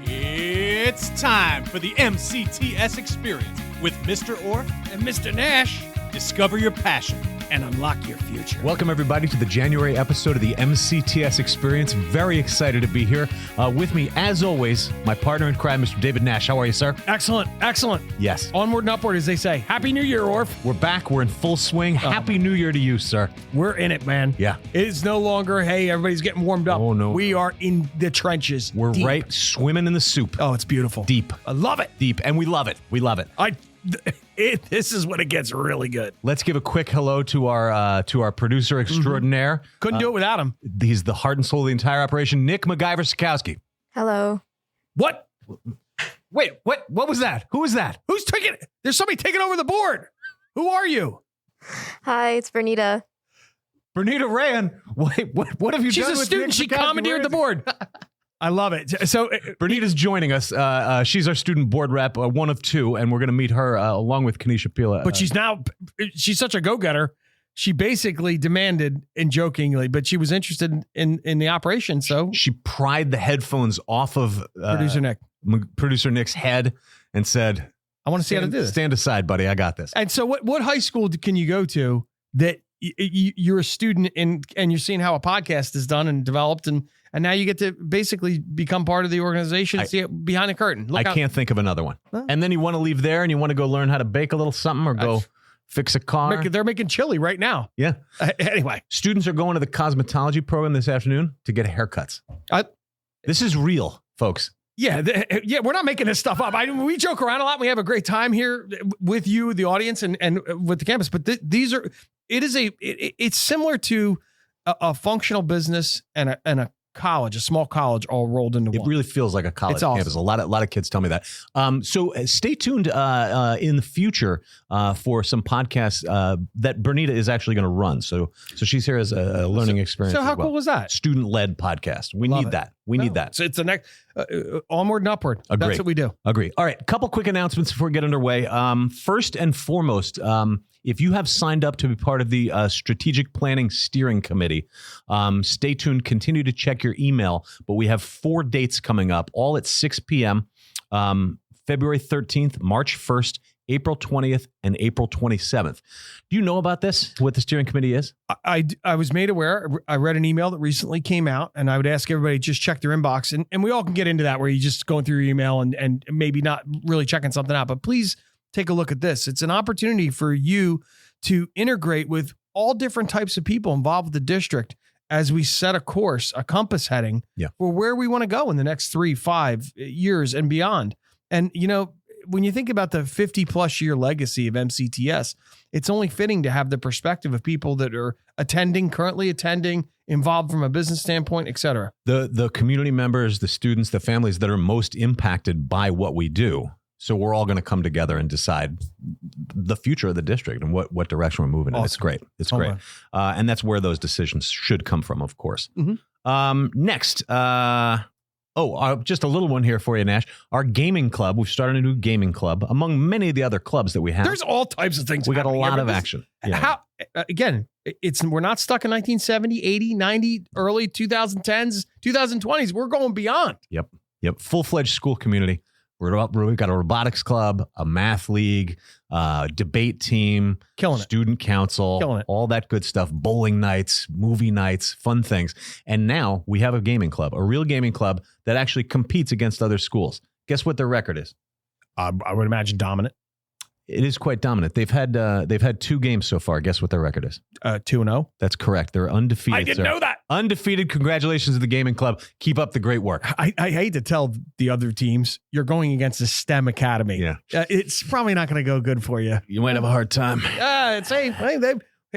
It's time for the MCTS experience with Mr. Orff and Mr. Nash. Discover your passion and unlock your future. Welcome, everybody, to the January episode of the MCTS Experience. Very excited to be here. With me, as always, my partner in crime, Mr. David Nash. How are you, sir? Excellent. Yes. Onward and upward, as they say. Happy New Year, Orff. We're back. We're in full swing. Happy New Year to you, sir. We're in it, man. Yeah. It's no longer, hey, everybody's getting warmed up. Oh, no. We are in the trenches. We're deep. right swimming in the soup. Oh, it's beautiful. Deep. I love it. Deep. And we love it. We love it. This is when it gets really good. Let's give a quick hello to our producer extraordinaire. Couldn't do it without him. He's the heart and soul of the entire operation, Nick MacGyver Sikowski. Hello. What? Wait, what was that? Who was that? Who's taking it? There's somebody taking over the board. Who are you? Hi, it's Bernita. Bernita Rayan. Wait, what have you She's done a with student. Nick She Sikowski? commandeered the board. I love it. So Bernita's joining us. She's our student board rep, one of two, and we're going to meet her along with Kenisha Pila. But she's such a go-getter. She basically demanded, and jokingly, but she was interested in the operation. So she pried the headphones off of producer Nick's head and said, I want to see how to do this. Stand aside, buddy. I got this. And so what high school can you go to that you're a student and you're seeing how a podcast is done and developed and now you get to basically become part of the organization, see it behind the curtain. I can't think of another one. Huh? And then you want to leave there and you want to go learn how to bake a little something or go fix a car. They're making chili right now. Yeah. Anyway. Students are going to the cosmetology program this afternoon to get haircuts. This is real, folks. Yeah, we're not making this stuff up. We joke around a lot. We have a great time here with you, the audience, and with the campus. But it's similar to a functional business and a college, a small college, all rolled into one. It really feels like a college awesome. campus. A lot of kids tell me that. So stay tuned in the future for some podcasts that Bernita is actually going to run. So she's here as a learning experience. So how cool was that? Student-led podcast. We need that. We need that. So it's the next onward and upward. Agree. That's what we do. Agree. All right. Couple quick announcements before we get underway. First and foremost, if you have signed up to be part of the Strategic Planning Steering Committee, stay tuned. Continue to check your email. But we have 4 dates coming up, all at 6 p.m. February 13th, March 1st, April 20th, and April 27th. Do you know about this, what the steering committee is? I was made aware. I read an email that recently came out, and I would ask everybody just check their inbox. And we all can get into that where you just going through your email and maybe not really checking something out. But please take a look at this. It's an opportunity for you to integrate with all different types of people involved with the district as we set a course, a compass heading for where we want to go in the next 3-5 years and beyond. And, when you think about the 50-plus year legacy of MCTS, it's only fitting to have the perspective of people that are currently attending, involved from a business standpoint, et cetera. The community members, the students, the families that are most impacted by what we do. So we're all going to come together and decide the future of the district and what direction we're moving in. It's great. It's great. And that's where those decisions should come from, of course. Mm-hmm. Next, just a little one here for you, Nash. Our gaming club. We've started a new gaming club among many of the other clubs that we have. There's all types of things. We got a lot of action. Yeah. We're not stuck in 1970, 80, 90, early 2010s, 2020s. We're going beyond. Yep. Full-fledged school community. We've got a robotics club, a math league, debate team, student council, all that good stuff, bowling nights, movie nights, fun things. And now we have a gaming club, a real gaming club that actually competes against other schools. Guess what their record is? I would imagine dominant. It is quite dominant. They've had 2 games so far. Guess what their record is? 2-0. That's correct. They're undefeated. I didn't know that. Undefeated. Congratulations to the gaming club. Keep up the great work. I hate to tell the other teams you're going against a STEM academy. Yeah, it's probably not going to go good for you. You might have a hard time. They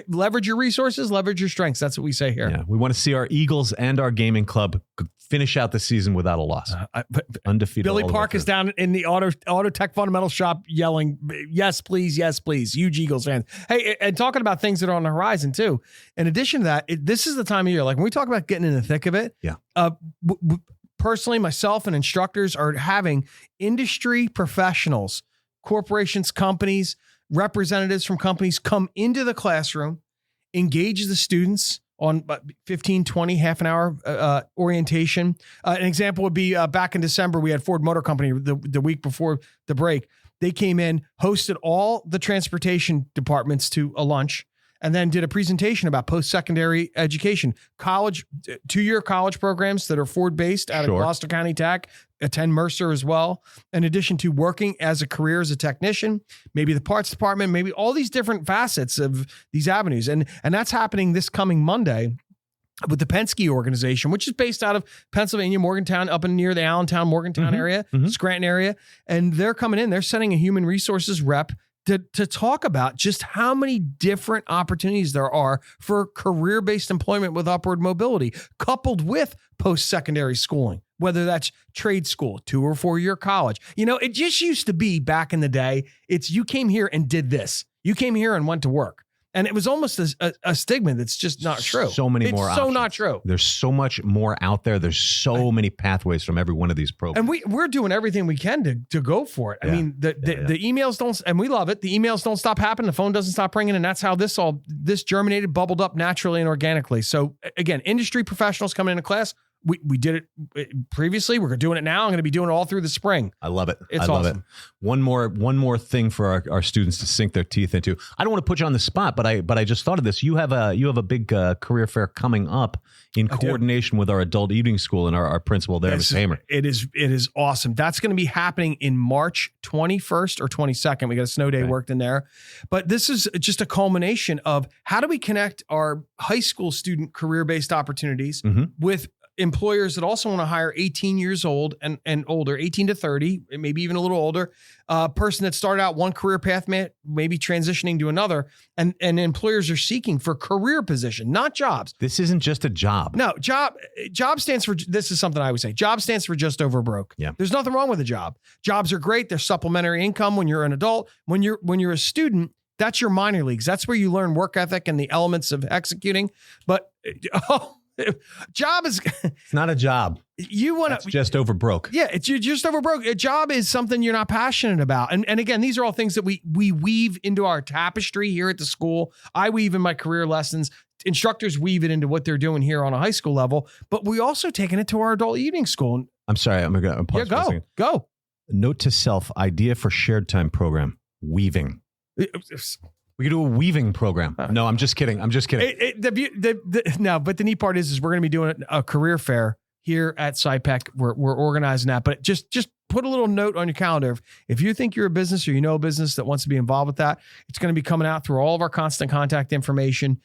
leverage your resources, leverage your strengths. That's what we say here. Yeah, we want to see our Eagles and our gaming club finish out the season without a loss. Undefeated. Billy Park is down in the auto tech fundamental shop yelling, yes, please, yes, please. Huge Eagles fans. Hey, and talking about things that are on the horizon too. In addition to that, this is the time of year, like when we talk about getting in the thick of it. Yeah. Personally, myself and instructors are having industry professionals, corporations, companies, representatives from companies come into the classroom, engage the students on 15, 20, half an hour orientation. An example would be back in December, we had Ford Motor Company the week before the break. They came in, hosted all the transportation departments to a lunch, and then did a presentation about post-secondary education, college, 2-year college programs that are Ford-based out of Gloucester County Tech, attend Mercer as well, in addition to working as a career as a technician, maybe the parts department, maybe all these different facets of these avenues. And that's happening this coming Monday with the Penske organization, which is based out of Pennsylvania, Morgantown, up in near the Allentown, Morgantown area, Scranton area. And they're coming in, they're sending a human resources rep to talk about just how many different opportunities there are for career-based employment with upward mobility, coupled with post-secondary schooling, whether that's trade school, 2 or 4 year college. You know, it just used to be back in the day, it's you came here and did this. You came here and went to work. And it was almost a stigma that's just not true. So many more options. It's so not true. There's so much more out there. There's so many pathways from every one of these programs. And we're doing everything we can to go for it. I mean, the emails don't, and we love it. The emails don't stop happening. The phone doesn't stop ringing. And that's how this germinated, bubbled up naturally and organically. So again, industry professionals coming into class. We did it previously. We're doing it now. I'm going to be doing it all through the spring. I love it. It's I love awesome. it. One more thing for our students to sink their teeth into. I don't want to put you on the spot, but I just thought of this. You have a big career fair coming up in coordination with our adult evening school and our principal there, Ms. Hamer. It is awesome. That's going to be happening in March 21st or 22nd. We got a snow day worked in there, but this is just a culmination of how do we connect our high school student career-based opportunities with employers that also want to hire 18 years old and older, 18 to 30, maybe even a little older, person that started out one career path, maybe transitioning to another, and employers are seeking for career position, not jobs. This isn't just a job. No, job stands for, this is something I would say, job stands for just over broke. Yeah. There's nothing wrong with a job. Jobs are great. They're supplementary income when you're an adult. When you're a student, that's your minor leagues. That's where you learn work ethic and the elements of executing. But job is it's not a job. You want to just over broke. Yeah, you're just over broke. A job is something you're not passionate about. And again, these are all things that we weave into our tapestry here at the school. I weave in my career lessons. Instructors weave it into what they're doing here on a high school level, but we also taken it to our adult evening school. I'm sorry, I'm going to pause for a second. Go. Note to self, idea for shared time program, weaving. We could do a weaving program. No, I'm just kidding. No, but the neat part is we're going to be doing a career fair here at SciPec. We're organizing that, but just put a little note on your calendar. If you think you're a business or you know a business that wants to be involved with that, it's going to be coming out through all of our constant contact information.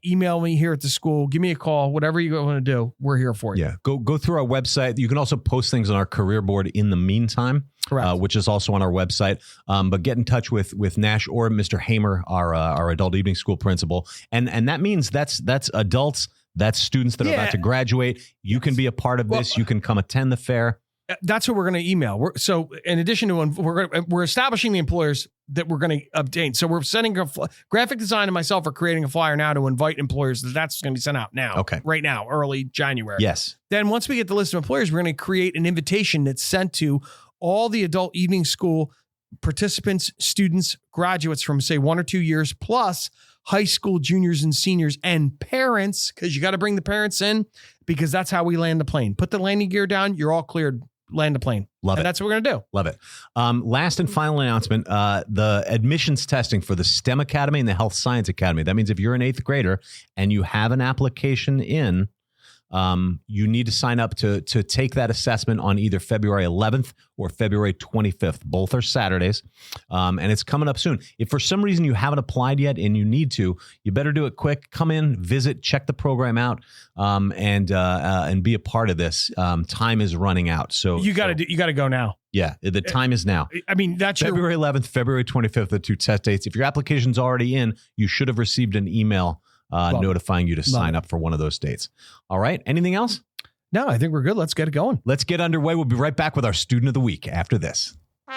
Email me here at the school. Give me a call. Whatever you want to do, we're here for you. Yeah, go through our website. You can also post things on our career board in the meantime. Correct. Which is also on our website. But get in touch with Nash or Mr. Hamer, our adult evening school principal, and that means that's adults, that's students that are about to graduate. You can be a part of this. You can come attend the fair. That's what we're going to email. So in addition to we're establishing the employers that we're going to obtain. So we're sending graphic design and myself are creating a flyer now to invite employers. That's going to be sent out now. Okay. Right now, early January. Yes. Then once we get the list of employers, we're going to create an invitation that's sent to all the adult evening school participants, students, graduates from say 1 or 2 years, plus high school juniors and seniors and parents, because you got to bring the parents in because that's how we land the plane. Put the landing gear down. You're all cleared. Land the plane. Love it. And that's what we're going to do. Love it. Last and final announcement, the admissions testing for the STEM Academy and the Health Science Academy. That means if you're an 8th grader and you have an application in, you need to sign up to take that assessment on either February 11th or February 25th. Both are Saturdays. And it's coming up soon. If for some reason you haven't applied yet and you need to, you better do it quick. Come in, visit, check the program out, and be a part of this. Time is running out. So you got to go now. Yeah, the time is now. I mean, that's February 11th, February 25th, the 2 test dates. If your application's already in, you should have received an email notifying you to sign up for one of those dates. All right. Anything else? No, I think we're good. Let's get it going. Let's get underway. We'll be right back with our Student of the Week after this. And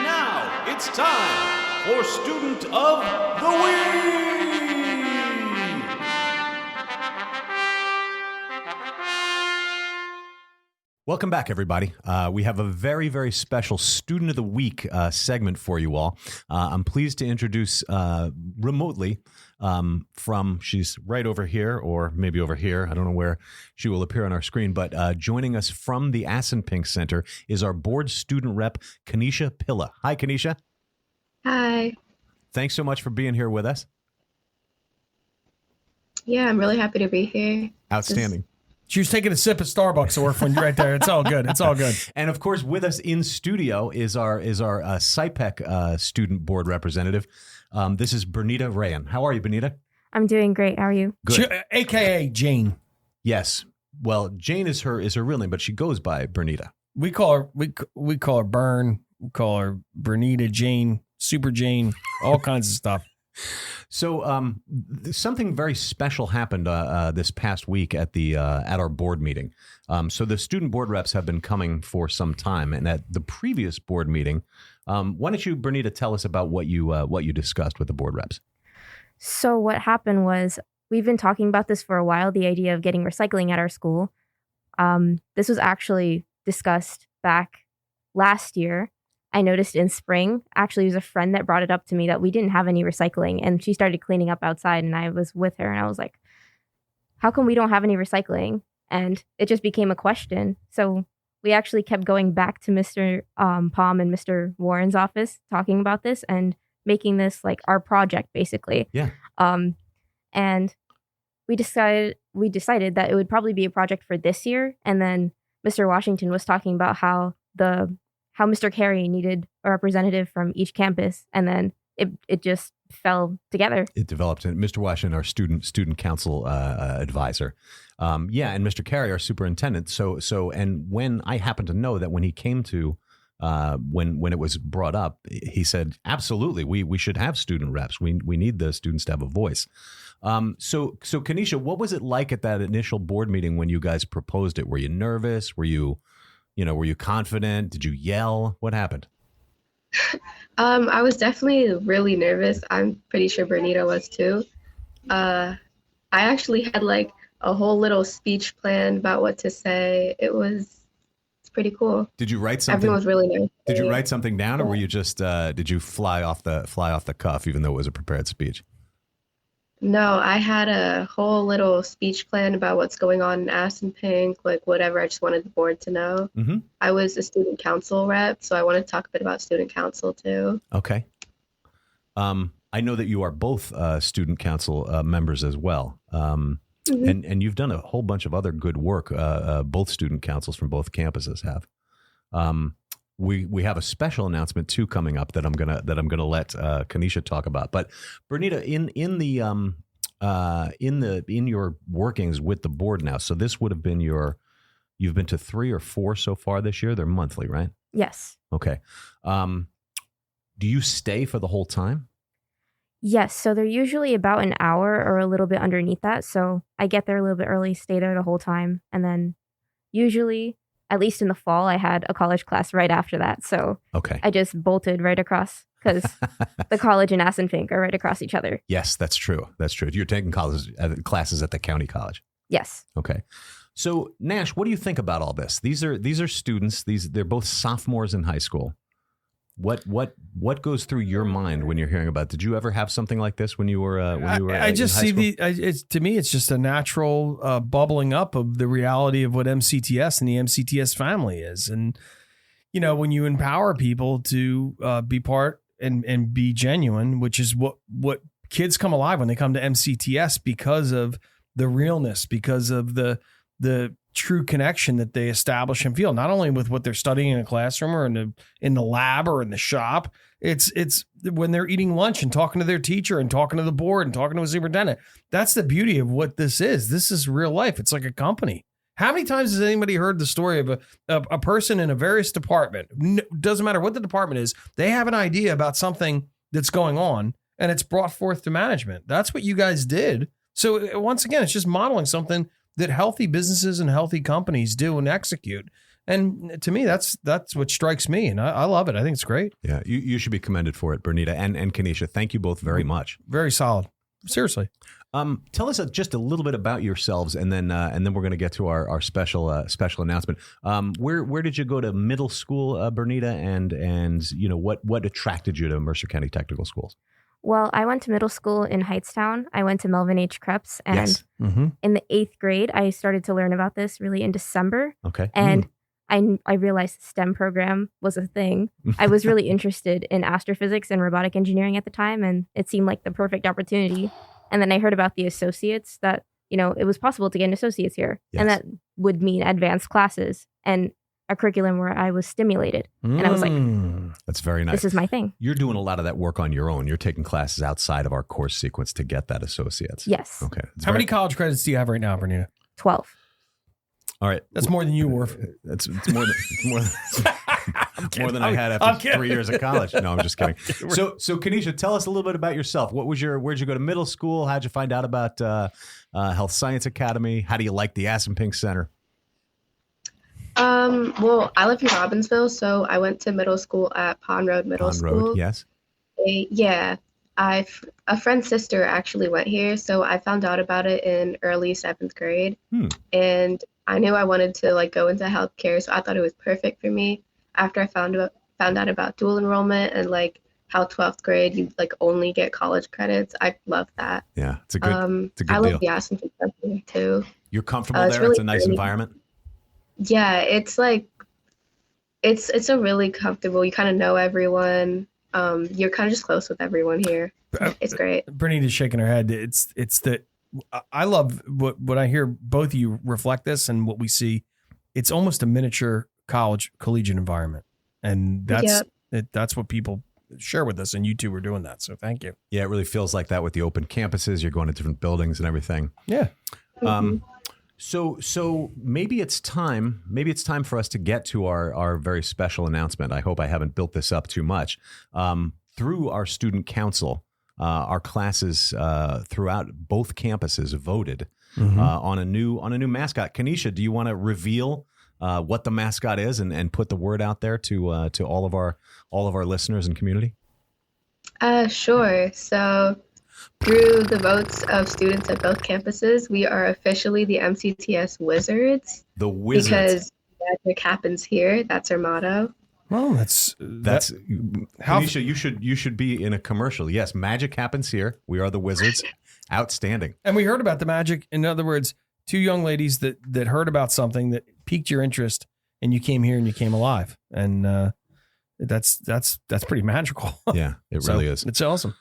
now it's time for Student of the Week. Welcome back, everybody. We have a very, very special Student of the Week segment for you all. I'm pleased to introduce remotely she's right over here or maybe over here. I don't know where she will appear on our screen, but joining us from the Assenpink Center is our board student rep, Kenisha Pilla. Hi, Kenisha. Hi. Thanks so much for being here with us. Yeah, I'm really happy to be here. Outstanding. She was taking a sip of Starbucks, Orphan, right there. It's all good. It's all good. And of course, with us in studio is our SciPec student board representative. This is Bernita Rayan. How are you, Bernita? I'm doing great. How are you? Good. AKA Jane. Yes. Well, Jane is her real name, but she goes by Bernita. We call her Bern. We call her Bernita, Jane, Super Jane, all kinds of stuff. So something very special happened this past week at our board meeting. So the student board reps have been coming for some time, and at the previous board meeting, why don't you, Bernita, tell us about what you discussed with the board reps? So what happened was we've been talking about this for a while, the idea of getting recycling at our school. This was actually discussed back last year. I noticed in spring, actually, it was a friend that brought it up to me that we didn't have any recycling, and she started cleaning up outside, and I was with her, and I was like, how come we don't have any recycling? And it just became a question. So we actually kept going back to Mr. Palm and Mr. Warren's office talking about this and making this like our project, basically. Yeah. And we decided that it would probably be a project for this year, and then Mr. Washington was talking about how Mr. Carey needed a representative from each campus, and then it just fell together. It developed. And Mr. Washington, our student council advisor, and Mr. Carey, our superintendent. So, and when I happened to know that when he came to, when it was brought up, he said, absolutely, we should have student reps. We need the students to have a voice. So Kenisha, what was it like at that initial board meeting when you guys proposed it? Were you nervous? Were you confident? Did you yell? What happened? I was definitely really nervous. I'm pretty sure Bernita was too. I actually had like a whole little speech planned about what to say. It's pretty cool. Did you write something? Everyone was really nervous. Did you write something down, or were you just did you fly off the cuff, even though it was a prepared speech? No, I had a whole little speech plan about what's going on in Assenpink, like whatever I just wanted the board to know. Mm-hmm. I was a student council rep, so I wanted to talk a bit about student council too. Okay. I know that you are both student council members as well. Mm-hmm. And you've done a whole bunch of other good work. Both student councils from both campuses have. We have a special announcement too coming up that I'm gonna let Kenisha talk about. But Bernita, in your workings with the board now, so this would have been you've been to 3 or 4 so far this year. They're monthly, right? Yes. Okay. Do you stay for the whole time? Yes. So they're usually about an hour or a little bit underneath that. So I get there a little bit early, stay there the whole time, and then usually, at least in the fall, I had a college class right after that. So okay. I just bolted right across because the college and Assenpink are right across each other. Yes, that's true. That's true. You're taking classes at the county college. Yes. Okay. So Nash, what do you think about all this? These are students. They're both sophomores in high school. What goes through your mind when you're hearing about it? Did you ever have something like this when you were I just see to me it's just a natural bubbling up of the reality of what MCTS and the MCTS family is. And when you empower people to be part and be genuine, which is what kids come alive when they come to MCTS because of the realness, because of the true connection that they establish and feel, not only with what they're studying in a classroom or in the lab or in the shop. It's when they're eating lunch and talking to their teacher and talking to the board and talking to a superintendent. That's the beauty of what this is. This is real life. It's like a company. How many times has anybody heard the story of a person in a various department? Doesn't matter what the department is. They have an idea about something that's going on and it's brought forth to management. That's what you guys did. So once again, it's just modeling something that healthy businesses and healthy companies do and execute. And to me, that's what strikes me. And I love it. I think it's great. Yeah, you should be commended for it, Bernita and Kenisha. Thank you both very much. Very solid. Seriously. Tell us just a little bit about yourselves, and then we're going to get to our special announcement. Where did you go to middle school, Bernita, and you know what attracted you to Mercer County Technical Schools? Well, I went to middle school in Hightstown. I went to Melvin H. Krebs, and Yes. in the 8th grade, I started to learn about this really in December. Okay. And I realized the STEM program was a thing. I was really interested in astrophysics and robotic engineering at the time, and it seemed like the perfect opportunity. And then I heard about the associates, that, you know, it was possible to get an associate's here. Yes. And that would mean advanced classes and a curriculum where I was stimulated. And I was like, that's very nice. this is my thing. You're doing a lot of that work on your own. You're taking classes outside of our course sequence to get that associate's. Yes. Okay. How many college credits do you have right now, Bernita? 12. All right. That's more than you were. It's more than I had after 3 years of college. No, I'm just kidding. So Kenisha, tell us a little bit about yourself. Where'd you go to middle school? How'd you find out about Health Science Academy? How do you like the Aspenpink Center? Well, I live in Robbinsville, so I went to middle school at Pond Road Middle School. Yes. Yeah. A friend's sister actually went here, so I found out about it in early 7th grade. And I knew I wanted to like go into healthcare, so I thought it was perfect for me. After I found out about dual enrollment and like how 12th grade you like only get college credits, I love that. Yeah, it's a good deal. I love the Aspenpink Center too. You're comfortable there? Really It's a nice environment? Yeah, it's like it's a really comfortable. You kind of know everyone. You're kind of just close with everyone here. It's great. Bernita's shaking her head. It's that I love what I hear both of you reflect this and what we see. It's almost a miniature collegiate environment, and that's what people share with us. And you two are doing that, so thank you. Yeah, it really feels like that with the open campuses. You're going to different buildings and everything. Yeah. So maybe it's time for us to get to our very special announcement. I hope I haven't built this up too much. Through our student council, our classes throughout both campuses voted on a new mascot. Kenisha, do you want to reveal what the mascot is and put the word out there to all of our listeners and community? Sure. So through the votes of students at both campuses, we are officially the MCTS Wizards. The Wizards. Because magic happens here. That's our motto. Well, Kenisha, you should be in a commercial. Yes, magic happens here. We are the Wizards. Outstanding. And we heard about the magic. In other words, two young ladies that heard about something that piqued your interest, and you came here and you came alive. And that's pretty magical. Yeah, it really is. It's awesome.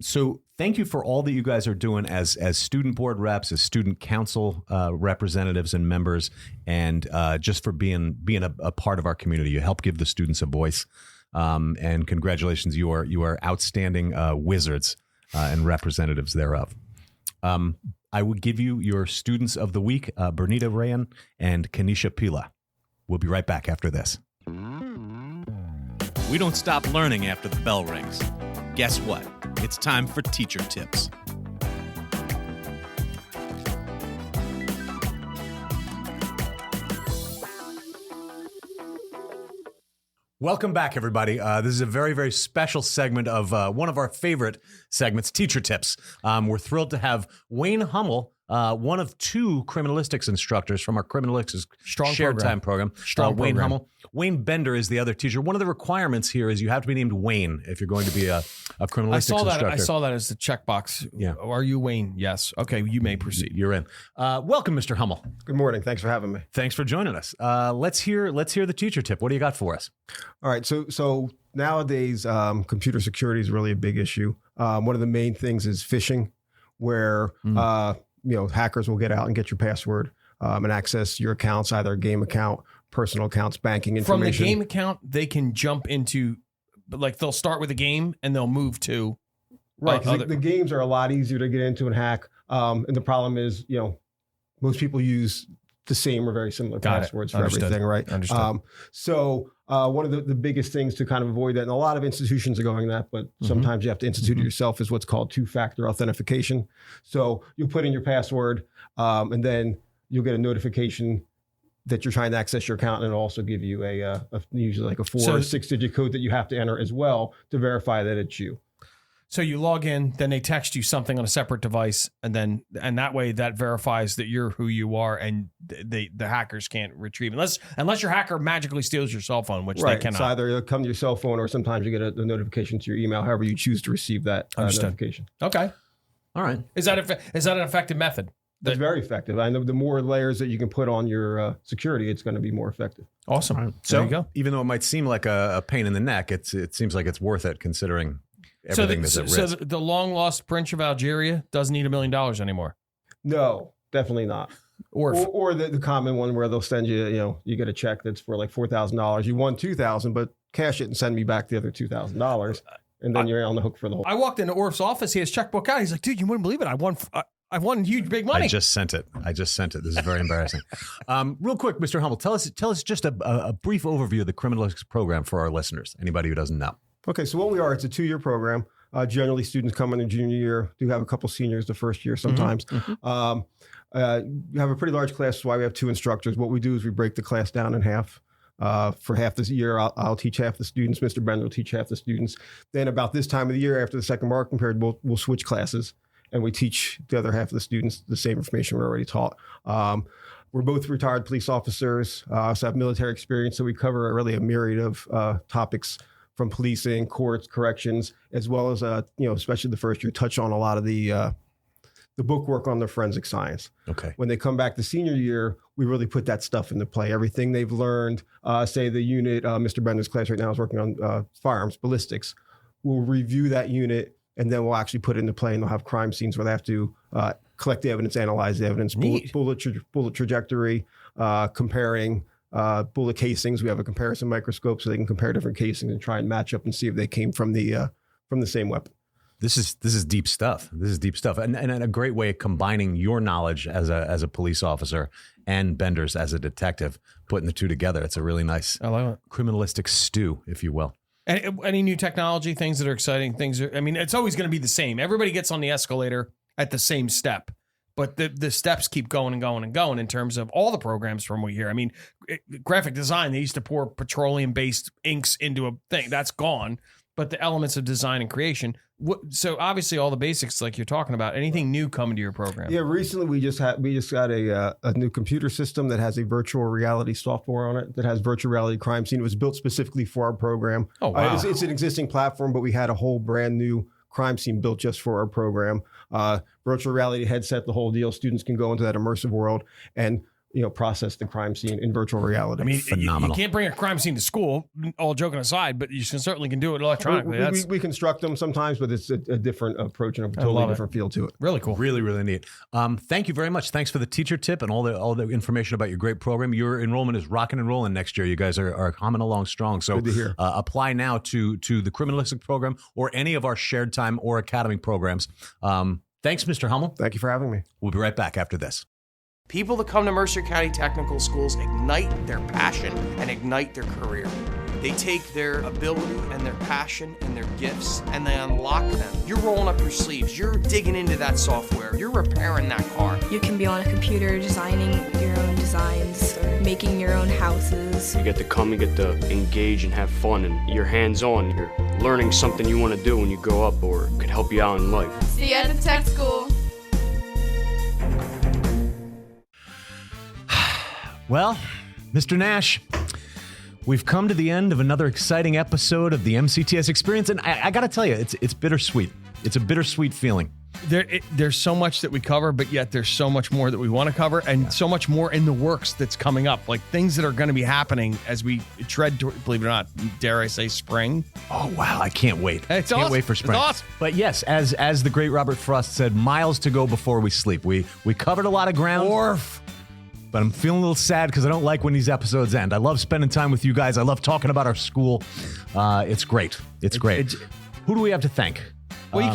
So thank you for all that you guys are doing as student board reps, as student council representatives and members, and just for being a part of our community. You help give the students a voice, and congratulations, you are outstanding wizards and representatives thereof. I would give you your students of the week, Bernita Rayan and Kenisha Pila. We'll be right back after this. We don't stop learning after the bell rings. Guess what? It's time for teacher tips. Welcome back, everybody. This is a very, very special segment of one of our favorite segments, Teacher Tips. We're thrilled to have Wayne Hummel, one of two criminalistics instructors from our Criminalistics Shared Time program. Wayne Hummel. Wayne Bender is the other teacher. One of the requirements here is you have to be named Wayne if you're going to be a criminalistics instructor. I saw that as the checkbox. Yeah. Are you Wayne? Yes. Okay, you may proceed. You're in. Welcome, Mr. Hummel. Good morning. Thanks for having me. Thanks for joining us. Let's hear the teacher tip. What do you got for us? All right. So nowadays, computer security is really a big issue. One of the main things is phishing, where hackers will get out and get your password and access your accounts, either a game account, personal accounts, banking information. From the game account, they can jump into, like, they'll start with a game and they'll move to. Right. The games are a lot easier to get into and hack. And the problem is, most people use the same or very similar passwords for everything, right? Understood. So one of the biggest things to kind of avoid that, and a lot of institutions are going that, but sometimes you have to institute it yourself, is what's called two-factor authentication. So you'll put in your password, and then you'll get a notification that you're trying to access your account, and it'll also give you usually like a 4 or 6 digit code that you have to enter as well to verify that it's you. So you log in, then they text you something on a separate device, and that way that verifies that you're who you are, and the hackers can't retrieve unless your hacker magically steals your cell phone, which they cannot. It's either it'll come to your cell phone, or sometimes you get a notification to your email. However you choose to receive that notification. Okay, all right. Is that an effective method? That's very effective. I know the more layers that you can put on your security, it's going to be more effective. Awesome. Right. So there you go. Even though it might seem like a pain in the neck, it seems like it's worth it considering everything that's at risk. So the long lost Prince of Algeria doesn't need $1 million anymore. No, definitely not. Or the common one where they'll send you, you get a check that's for like $4,000. You won $2,000, but cash it and send me back the other $2,000, and then you're on the hook for the whole. I walked into Orf's office. He has checkbook out. He's like, dude, you wouldn't believe it. I won huge big money. I just sent it. This is very embarrassing. Real quick, Mr. Hummel, tell us just a brief overview of the Criminalistics program for our listeners. Anybody who doesn't know. Okay, so what we are, it's a 2-year program. Generally, students come in their junior year. Do have a couple seniors the first year sometimes. Mm-hmm. We have a pretty large class, that's why we have 2 instructors. What we do is we break the class down in half. For half this year, I'll teach half the students. Mr. Bender will teach half the students. Then about this time of the year, after the second marking period, we'll switch classes, and we teach the other half of the students the same information we're already taught. We're both retired police officers, also have military experience, so we cover really a myriad of topics from policing, courts, corrections, as well as, especially the first year, touch on a lot of the book work on the forensic science. Okay. When they come back the senior year, we really put that stuff into play. Everything they've learned, say the unit, Mr. Bender's class right now is working on firearms, ballistics. We'll review that unit, and then we'll actually put it into play, and they'll have crime scenes where they have to collect the evidence, analyze the evidence, bullet trajectory, comparing bullet casings. We have a comparison microscope so they can compare different casings and try and match up and see if they came from the same weapon. This is deep stuff. And a great way of combining your knowledge as a police officer and Bender's as a detective, putting the two together. It's a really nice criminalistic stew, if you will. Any new technology, things that are exciting, it's always going to be the same. Everybody gets on the escalator at the same step, but the steps keep going and going and going in terms of all the programs from what we hear. Graphic design, they used to pour petroleum-based inks into a thing. That's gone. But the elements of design and creation. So obviously all the basics like you're talking about. Anything new coming to your program? Yeah, recently we just got a new computer system that has a virtual reality software on it that has virtual reality crime scene. It was built specifically for our program. Oh, wow. It's an existing platform, but we had a whole brand new crime scene built just for our program. Virtual reality headset, the whole deal. Students can go into that immersive world and process the crime scene in virtual reality. Phenomenal. You can't bring a crime scene to school, all joking aside, but you certainly can do it electronically. We construct them sometimes, but it's a different approach and a totally different feel to it. Really cool. Really, really neat. Thank you very much. Thanks for the teacher tip and all the information about your great program. Your enrollment is rocking and rolling next year. You guys are coming along strong. So good to hear. Apply now to the Criminalistic program or any of our shared time or academy programs. Thanks, Mr. Hummel. Thank you for having me. We'll be right back after this. People that come to Mercer County Technical Schools ignite their passion and ignite their career. They take their ability and their passion and their gifts and they unlock them. You're rolling up your sleeves. You're digging into that software. You're repairing that car. You can be on a computer designing your own designs or making your own houses. You get to come, you get to engage and have fun, and you're hands-on. You're learning something you want to do when you grow up or could help you out in life. See you at the tech school. Well, Mr. Nash, we've come to the end of another exciting episode of the MCTS experience, and I got to tell you, it's bittersweet. It's a bittersweet feeling. There's so much that we cover, but yet there's so much more that we want to cover, and so much more in the works that's coming up, like things that are going to be happening as we tread, believe it or not, dare I say, spring. Oh, wow, I can't wait. It's can't awesome. wait for spring. It's awesome. But yes, as the great Robert Frost said, miles to go before we sleep. We covered a lot of ground. But I'm feeling a little sad because I don't like when these episodes end. I love spending time with you guys. I love talking about our school. It's great. It's great. Who do we have to thank? Well,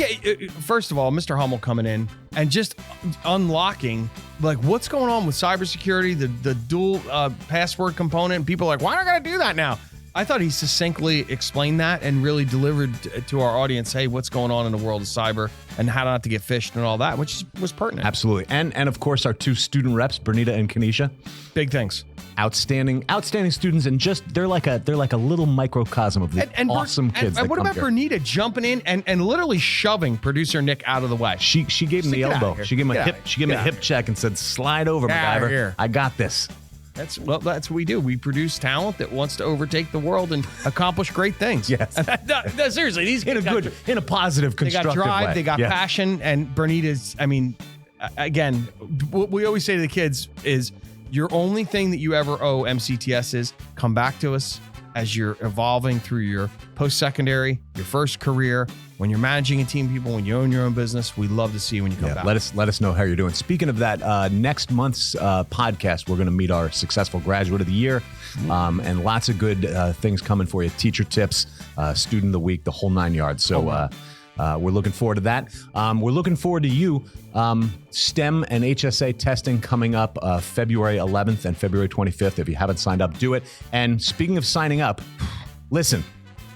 first of all, Mr. Hummel coming in and just unlocking, like, what's going on with cybersecurity, the dual password component. And people are like, why am I going to do that now? I thought he succinctly explained that and really delivered to our audience, hey, what's going on in the world of cyber and how not to get phished and all that, which was pertinent. Absolutely. And of course, our 2 student reps, Bernita and Kenisha. Big things. Outstanding students, and just they're like a little microcosm of the awesome kids. And what about Bernita jumping in and literally shoving producer Nick out of the way? She gave him the elbow. She gave him a hip. She gave him a hip check and said, "Slide over, MacGyver. I got this." That's what we do. We produce talent that wants to overtake the world and accomplish great things. Yes. No, seriously, these in a positive, constructive they got drive, way. they got passion, and Bernita's. I mean, again, what we always say to the kids is, your only thing that you ever owe MCTS is come back to us as you're evolving through your post-secondary, your first career, when you're managing a team of people, when you own your own business. We love to see you when you come back. Let us know how you're doing. Speaking of that, next month's podcast, we're going to meet our successful graduate of the year, and lots of good things coming for you. Teacher tips, student of the week, the whole 9 yards. So we're looking forward to that. We're looking forward to you. STEM and HSA testing coming up February 11th and February 25th. If you haven't signed up, do it. And speaking of signing up, listen,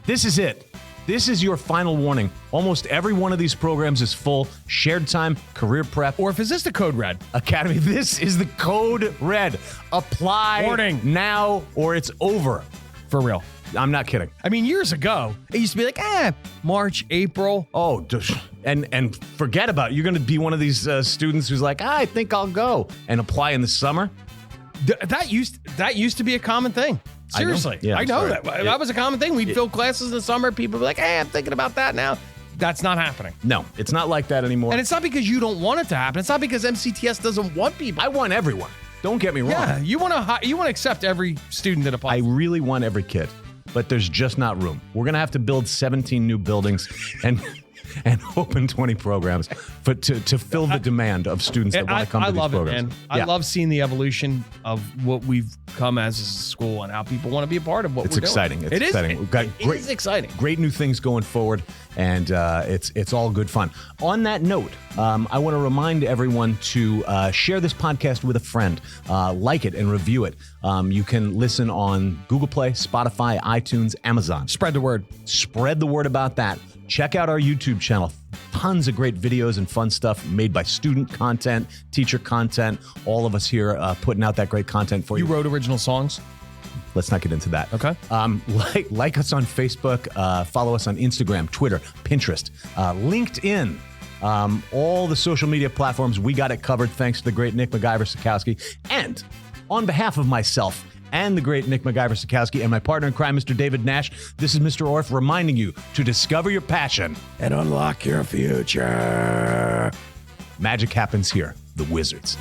this is it. This is your final warning. Almost every one of these programs is full. Shared time, career prep. Or if is this the code red? Academy. This is the code red. Apply now or it's over. For real. I'm not kidding. I mean, years ago, it used to be like, March, April. Oh, and forget about it. You're going to be one of these students who's like, I think I'll go and apply in the summer. That used to be a common thing. Seriously. I know that. That was a common thing. We'd fill classes in the summer. People would be like, I'm thinking about that now. That's not happening. No, it's not like that anymore. And it's not because you don't want it to happen. It's not because MCTS doesn't want people. I want everyone. Don't get me wrong. Yeah, you want to accept every student that applies. I really want every kid, but there's just not room. We're going to have to build 17 new buildings and open 20 programs to fill the demand of students that want to come to these programs. I love it, man. I love seeing the evolution of what we've come as a school and how people want to be a part of what we're doing. It's exciting. We've got it is exciting. Great new things going forward, and it's all good fun. On that note, I want to remind everyone to share this podcast with a friend, like it and review it. You can listen on Google Play, Spotify, iTunes, Amazon. Spread the word. Spread the word about that. Check out our YouTube channel. Tons of great videos and fun stuff made by student content, teacher content. All of us here putting out that great content for you. You wrote original songs? Let's not get into that. Okay. Like us on Facebook. Follow us on Instagram, Twitter, Pinterest, LinkedIn. All the social media platforms. We got it covered thanks to the great Nick MacGyver-Sikowski. And on behalf of myself and the great Nick MacGyver-Sikowski and my partner in crime, Mr. David Nash, this is Mr. Orff reminding you to discover your passion and unlock your future. Magic happens here, the Wizards.